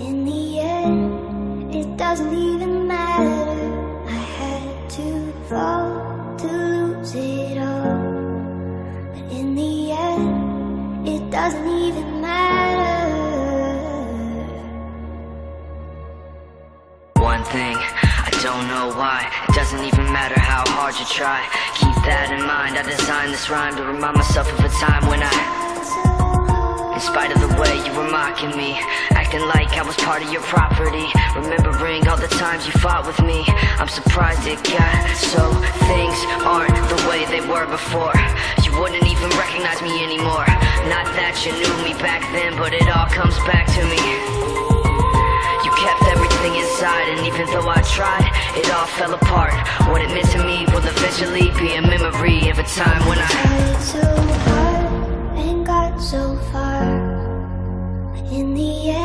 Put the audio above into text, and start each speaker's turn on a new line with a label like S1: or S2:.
S1: In the end, it doesn't even matter. I had to fall to lose it all. But in the end, it doesn't even matter.
S2: One thing, I don't know why. It doesn't even matter how hard you try. Keep that in mind. I designed this rhyme to remind myself of a time when in spite of the way you were mocking me, acting like I was part of your property, remembering all the times you fought with me, I'm surprised it got so things aren't the way they were before. You wouldn't even recognize me anymore. Not that you knew me back then, but it all comes back to me. You kept everything inside, and even though I tried, it all fell apart. What it meant to me will eventually be a memory of a time when I
S1: tried so hard and got so far. In the end,